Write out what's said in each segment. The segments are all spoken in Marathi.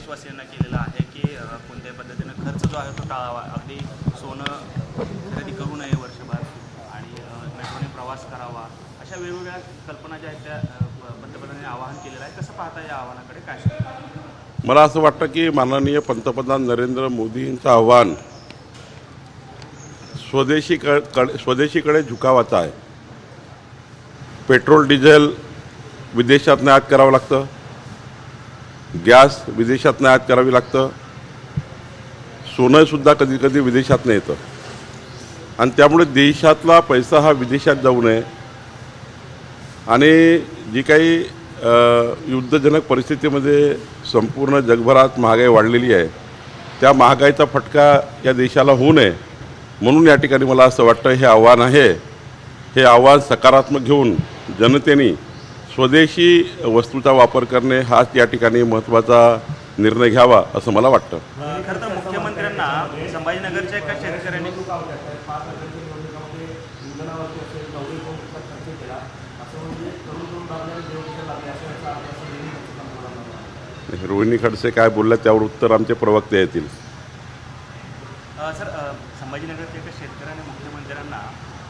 देशवासियांना केलेला आहे की कोणत्याही पद्धतीनं खर्च जो आहे तो टाळावा, अगदी सोनं खरेदी करू नये वर्षभर आणि मेट्रोने प्रवास करावा, अशा वेगवेगळ्या कल्पना ज्या आहेत त्या पंतप्रधानांनी आवाहन केलेलं आहे. कसं पाहता या आव्हानाकडे, काय सांगता? मला असं वाटतं की माननीय पंतप्रधान नरेंद्र मोदींचं आव्हान स्वदेशीकडे झुकावाचं आहे. पेट्रोल डिझेल विदेशातनं आयात करावं लागतं, गॅस विदेशातनं आयात करावी लागतं, सोनंसुद्धा कधी कधी विदेशातनं येतं आणि त्यामुळे देशातला पैसा हा विदेशात जाऊ नये आणि जी काही युद्धजनक परिस्थितीमध्ये संपूर्ण जगभरात महागाई वाढलेली आहे त्या महागाईचा फटका या देशाला होऊ नये म्हणून या ठिकाणी मला असं वाटतं हे आव्हान आहे. हे आव्हान सकारात्मक घेऊन जनतेने स्वदेशी वस्तूचा वापर करणे हाच या ठिकाणी महत्त्वाचा निर्णय घ्यावा असं मला वाटतं. खरं तर मुख्यमंत्र्यांना संभाजीनगरच्या एका शेतकऱ्यांनी रोहिणी खडसे काय बोलल्या त्यावर उत्तर आमचे प्रवक्ते येतील. सर, संभाजीनगरच्या एका शेतकऱ्याने मुख्यमंत्र्यांना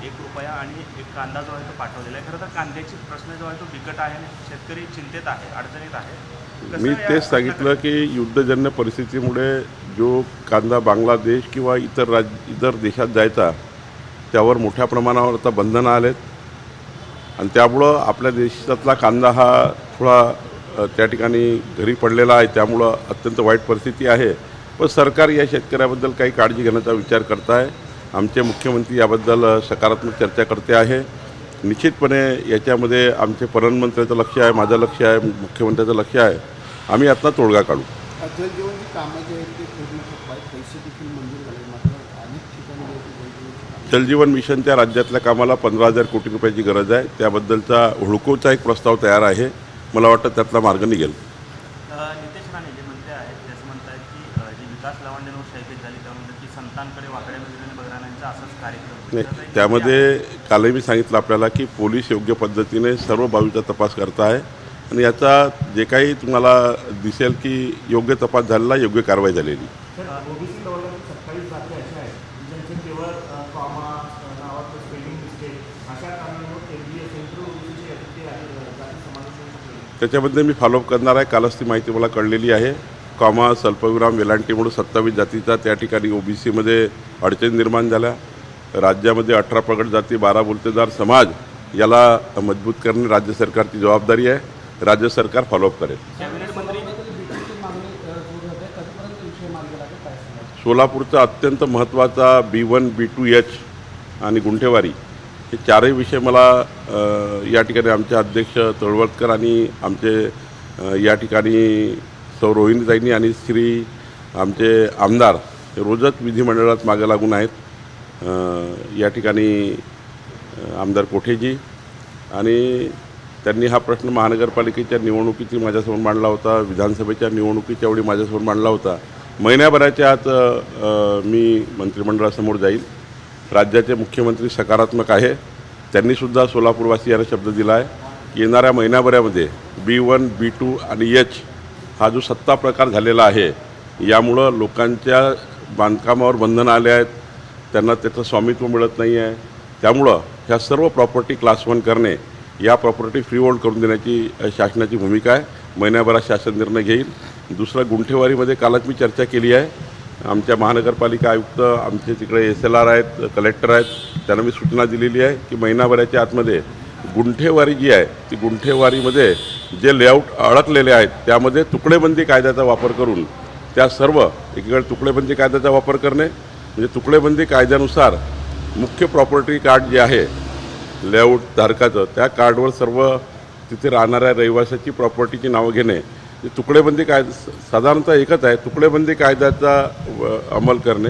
₹1 आणि एक कांदा जो आहे तो पाठवलेला आहे. खरं तर कांद्याची प्रश्न जो आहे तो बिकट आहे आणि शेतकरी चिंतेत आहे, अडचणीत आहे. मी तेच सांगितलं की युद्धजन्य परिस्थितीमुळे जो कांदा बांगलादेश किंवा इतर देशात जायचा त्यावर मोठ्या प्रमाणावर आता बंधनं आलेत आणि त्यामुळं आपल्या देशातला कांदा हा थोडा त्या ठिकाणी घरी पडलेला आहे. त्यामुळं अत्यंत वाईट परिस्थिती आहे. पण सरकार या शेतकऱ्याबद्दल काही काळजी घेण्याचा विचार करत आहे. आमचे मुख्यमंत्री याबद्दल सकारात्मक चर्चा करते आहे. निश्चितपणे याच्यामध्ये आमचे प्रधानमंत्र्याचं लक्ष आहे, माझं लक्ष आहे, मुख्यमंत्र्याचं लक्ष आहे. आम्ही आता तोडगा काढू. जलजीवनची कामं जे आहेत ते पूर्ण पैसे देखील मंजूर झाले, मात्र अनेक ठिकाणी जलजीवन मिशनच्या राज्यातल्या कामाला 15,000 कोटी रुपयाची गरज आहे. त्याबद्दलचा हुडकोचा एक प्रस्ताव तयार आहे. मला वाटतं त्यातला मार्ग निघेल. नितेश राणे जे मंत्री आहेत ते असं म्हणत आहेत की जी विकास लावंडेंवर शैक्षिक झाली त्यानंतर की संतांकडे वाकड्या नजरेने बघणाऱ्यांचा असाच कार्यक्रम नाही, त्यामध्ये कालही मी सांगितलं आपल्याला की पोलीस योग्य पद्धतीने सर्व बाबीचा तपास करत आहे आणि याचा जे काही तुम्हाला दिसेल की योग्य तपास झालेला, योग्य कारवाई झालेली. ओबीसी लेवलला 27 जाती अशा आहेत ज्यांचे केवळ कॉमा नावाचं स्पेलिंग मिस्टेक अशा कारणामुळे एनडीए सेंट्रल ओबीसीची जाती समावेश त्याच्याबद्दल मी फॉलोअप करणार आहे. कालच ती माहिती मला कळलेली आहे. कॉमा स्वल्पविराम वेलांटीमुळे 27 जातीचा त्या ठिकाणी ओबीसीमध्ये अडचणी निर्माण झाल्या. राज्यामध्ये 18 प्रगत जाती, 12 बोलतेदार समाज याला मजबूत करणे राज्य सरकारची जबाबदारी आहे. राज्य सरकार फॉलोअप करेल. सोलापूरचा अत्यंत महत्त्वाचा B1, B2H आणि गुंठेवारी हे चारही विषय मला या ठिकाणी आमचे अध्यक्ष तळवलकर आणि आमचे या ठिकाणी सौ रोहिणीताईंनी आणि श्री आमचे आमदार हे रोजच विधिमंडळात मागे लागून आहेत. या ठिकाणी आमदार कोठेजी आणि त्यांनी हा प्रश्न महानगरपालिकेच्या निवडणुकीची माझ्यासमोर मांडला होता, विधानसभेच्या निवडणुकीच्या वेळी माझ्यासमोर मांडला होता. महिन्याभराच्या आत मी मंत्रिमंडळासमोर जाईल. राज्याचे मुख्यमंत्री सकारात्मक आहे. त्यांनीसुद्धा सोलापूरवासियांना शब्द दिला आहे की येणाऱ्या महिन्याभरामध्ये B1, B2 आणि H हा जो सत्ता प्रकार झालेला आहे यामुळं लोकांच्या बांधकामावर बंधनं आले आहेत, त्यांना त्याचं स्वामित्व मिळत नाही आहे. त्यामुळं ह्या सर्व प्रॉपर्टी क्लास 1 करणे, या प्रॉपर्टी फ्री होल्ड करून देण्याची शासनाची भूमिका आहे. महिन्याभरात शासन निर्णय घेईल. दुसरं गुंठेवारीमध्ये कालच मी चर्चा केली आहे. आमच्या महानगरपालिका आयुक्त, आमचे तिकडे SLR आहेत, कलेक्टर आहेत, त्यांना मी सूचना दिलेली आहे की महिनाभराच्या आतमध्ये गुंठेवारी जी आहे ती गुंठेवारीमध्ये जे लेआउट अडकलेले आहेत त्यामध्ये तुकडेबंदी कायद्याचा वापर करून त्या सर्व एकीकडे तुकडेबंदी कायद्याचा वापर करणे म्हणजे तुकडेबंदी कायद्यानुसार मुख्य प्रॉपर्टी कार्ड जे आहे लेआउट धारकाचं त्या कार्डवर सर्व तिथे राहणाऱ्या रहिवाशाची प्रॉपर्टीची नावं घेणे. तुकडेबंदी साधारणतः एकच आहे. तुकडेबंदी कायद्याचा अंमल करणे,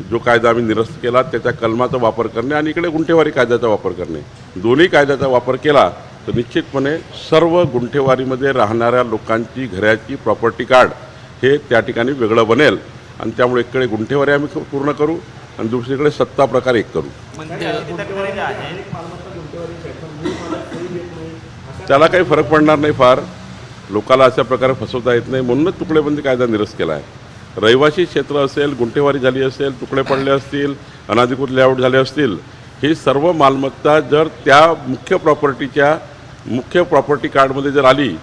जो कायदा आम्ही निरस्त केला त्याच्या कलमाचा वापर करणे आणि इकडे गुंठेवारी कायद्याचा वापर करणे. दोन्ही कायद्याचा वापर केला तर निश्चितपणे सर्व गुंठेवारीमध्ये राहणाऱ्या लोकांची घराची प्रॉपर्टी कार्ड हे त्या ठिकाणी वेगळं बनेल आणि त्यामुळे इकडे गुंठेवारी आम्ही पूर्ण करू आणि दुसरीकडे सत्ता प्रकार एक करू. त्याला काही फरक पडणार नाही फार. लोकाला अशा प्रकारे फसवता येत नाही, म्हणूनच तुकडेबंदी कायदा निरस्त केला आहे. रहिवासी क्षेत्र असेल, गुंठेवारी झाली असेल, तुकडे पडले असतील, अनधिकृत लेआउट झाले असतील, ही सर्व मालमत्ता जर त्या मुख्य प्रॉपर्टी कार्डमध्ये जर आली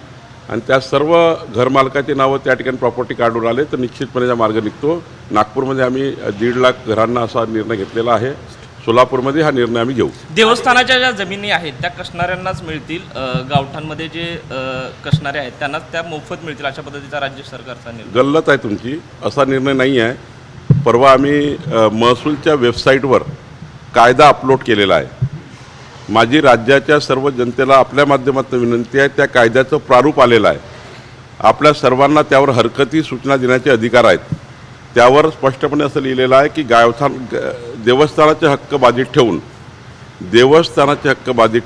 आणि त्या सर्व घरमालकाची नावं त्या ठिकाणी प्रॉपर्टी कार्डवर आले तर निश्चितपणे हा मार्ग निघतो. नागपूरमध्ये आम्ही 1.5 लाख घरांना असा निर्णय घेतलेला आहे. सोलापूरमध्ये हा निर्णय आम्ही घेऊ. देवस्थानाच्या ज्या जमिनी आहेत त्या कसणाऱ्यांनाच मिळतील, गावठांमध्ये जे कसणारे आहेत त्यांनाच त्या मोफत मिळतील, अशा पद्धतीचा राज्य सरकारचा निर्णय. गल्लत आहे तुमची, असा निर्णय नाही आहे. परवा आम्ही महसूलच्या वेबसाईटवर कायदा अपलोड केलेला आहे. माझी राज्याच्या सर्व जनतेला आपल्या माध्यमातून विनंती आहे, त्या कायद्याचं प्रारूप आलेलं आहे. आपल्या सर्वांना त्यावर हरकती सूचना देण्याचे अधिकार आहेत. त्यावर स्पष्टपणे असं लिहिलेलं आहे की देवस्थानाचे हक्क बाधित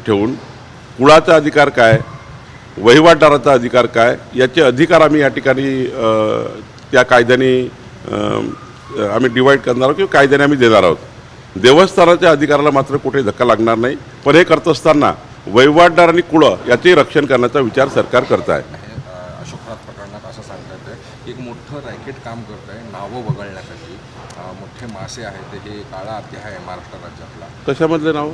ठेवून कुळाचा अधिकार काय, वहिवाटदाराचा अधिकार काय, याचे अधिकार आम्ही या ठिकाणी त्या कायद्याने आम्ही डिवाईड करणार आहोत किंवा कायद्याने आम्ही देणार आहोत. देवस्थानाच्या अधिकाराला मात्र कुठे धक्का लागणार नाही. पण हे करत असताना वहिवाटदार आणि कुळं याचेही रक्षण करण्याचा विचार सरकार करत आहे. अशोकनाथ प्रकरणात असं सांगता येतं की एक मोठं रॅकेट काम करत आहे नावं वगळण्यासाठी. मोठे मासे आहेत, हे काळा अध्याय आहे महाराष्ट्र राज्यातला. कशामधले नाव?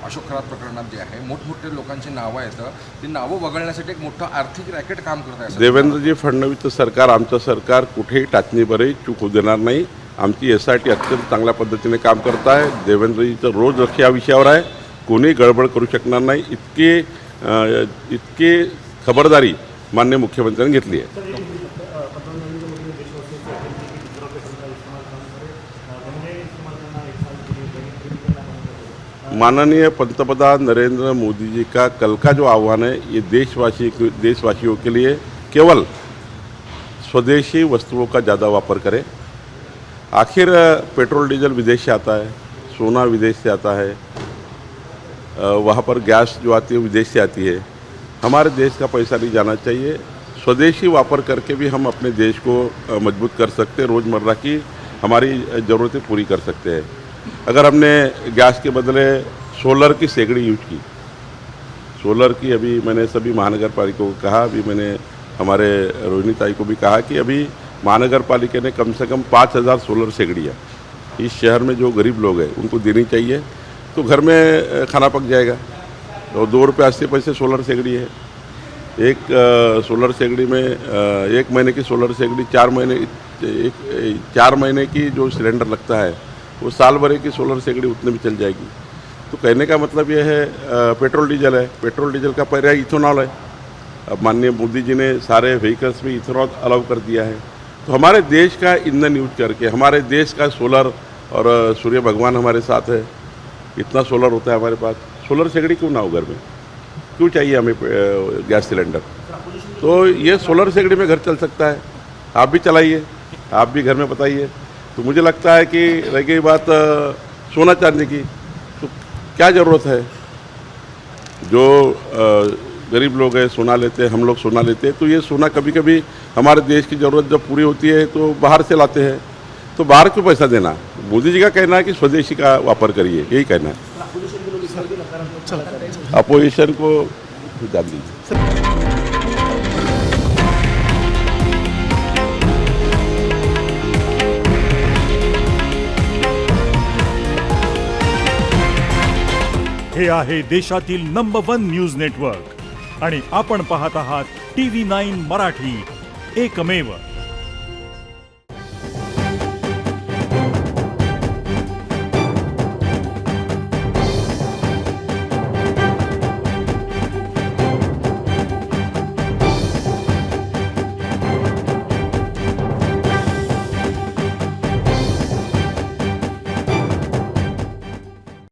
अशोकनाथ प्रकरणात जे आहे मोठमोठे लोकांची नावं आहेत, ती नावं वगळण्यासाठी एक मोठं आर्थिक रॅकेट काम करत आहे. देवेंद्रजी फडणवीसचं सरकार, आमचं सरकार कुठेही टाचणीभरही चूक होऊ देणार नाही. आमची SIT अत्यंत चांगल्या पद्धतीने काम करत आहे. देवेंद्रजीचं रोज लक्ष या विषयावर आहे. कोणी गडबड करू शकणार नाही, इतकी खबरदारी माननीय मुख्यमंत्र्यांनी घेतली आहे. माननीय पंतप्रधान नरेंद्र मोदी जी का कल का जो आह्वान है, ये देशवासियों के लिए केवल स्वदेशी वस्तुओं का ज़्यादा वापर करें. आखिर पेट्रोल डीजल विदेश से आता है, सोना विदेश से आता है, वहाँ पर गैस जो आती है विदेश से आती है. हमारे देश का पैसा नहीं जाना चाहिए. स्वदेशी वापर करके भी हम अपने देश को मजबूत कर सकते हैं, रोज़मर्रा की हमारी ज़रूरतें पूरी कर सकते हैं. अगर हमने गैस के बदले सोलर की सेगड़ी यूज की, सोलर की, अभी मैंने सभी महानगर पालिकाओं को कहा, अभी मैंने हमारे रोहिणी ताई को भी कहा कि अभी महानगर पालिका ने कम से कम 5000 सोलर सेगड़ियाँ इस शहर में जो गरीब लोग हैं उनको देनी चाहिए. तो घर में खाना पक जाएगा. और 2 रुपये 80 पैसे सोलर सेगड़ी है. एक सोलर सेगड़ी में 1 महीने की सोलर सेगड़ी 4 महीने की जो सिलेंडर लगता है वो साल भर की सोलर सेगड़ी उतने में चल जाएगी. तो कहने का मतलब ये है पेट्रोल डीजल है, पेट्रोल डीजल का पर्याय इथेनॉल है. अब माननीय मोदी जी ने सारे व्हीकल्स में इथेनॉल अलाउ कर दिया है. तो हमारे देश का ईंधन यूज करके, हमारे देश का सोलर, और सूर्य भगवान हमारे साथ है, इतना सोलर होता है हमारे पास. सोलर सेगड़ी क्यों ना हो घर में, क्यों चाहिए हमें गैस सिलेंडर? तो ये सोलर सेगड़ी में घर चल सकता है. आप भी चलाइए, आप भी घर में बताइए. तो मुझे लगता है कि रह गई बात सोना चांदी की, तो क्या ज़रूरत है? जो गरीब लोग हैं सोना लेते हैं, हम लोग सोना लेते हैं, तो ये सोना कभी कभी हमारे देश की ज़रूरत जब पूरी होती है तो बाहर से लाते हैं. तो बाहर क्यों पैसा देना? मोदी जी का कहना है कि स्वदेशी का वापर करिए, यही कहना है. अपोजिशन को जान दीजिए. हे आहे देशातील नंबर 1 न्यूज नेटवर्क आणि आपण पाहत आहात TV9 मराठी, एकमेव.